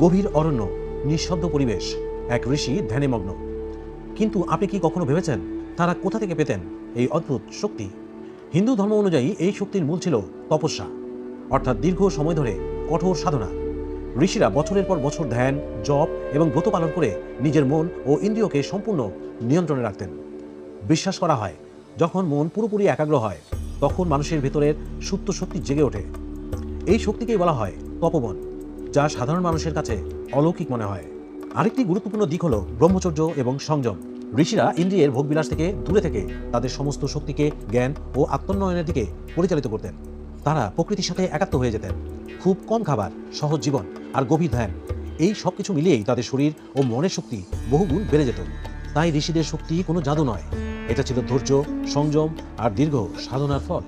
গভীর অরণ্য, নিঃশব্দ পরিবেশ, এক ঋষি ধ্যানে মগ্ন। কিন্তু আপনি কি কখনো ভেবেছেন তারা কোথা থেকে পেতেন এই অদ্ভুত শক্তি? হিন্দু ধর্ম অনুযায়ী এই শক্তির মূল ছিল তপস্যা, অর্থাৎ দীর্ঘ সময় ধরে কঠোর সাধনা। ঋষিরা বছরের পর বছর ধ্যান, জপ এবং ব্রত পালন করে নিজের মন ও ইন্দ্রিয়কে সম্পূর্ণ নিয়ন্ত্রণে রাখতেন। বিশ্বাস করা হয়, যখন মন পুরোপুরি একাগ্র হয় তখন মানুষের ভেতরের সুপ্ত শক্তি জেগে ওঠে। এই শক্তিকেই বলা হয় তপবন, যা সাধারণ মানুষের কাছে অলৌকিক মনে হয়। আরেকটি গুরুত্বপূর্ণ দিক হল ব্রহ্মচর্য এবং সংযম। ঋষিরা ইন্দ্রিয়ের ভোগবিলাস থেকে দূরে থেকে তাদের সমস্ত শক্তিকে জ্ঞান ও আত্মোন্নয়নের দিকে পরিচালিত করতেন। তারা প্রকৃতির সাথে একাত্ম হয়ে যেতেন। খুব কম খাবার, সহজ জীবন আর গভীর ধ্যান, এই সব কিছু মিলিয়েই তাদের শরীর ও মনের শক্তি বহুগুণ বেড়ে যেত। তাই ঋষিদের শক্তি কোনো জাদু নয়, এটা ছিল ধৈর্য, সংযম আর দীর্ঘ সাধনার ফল।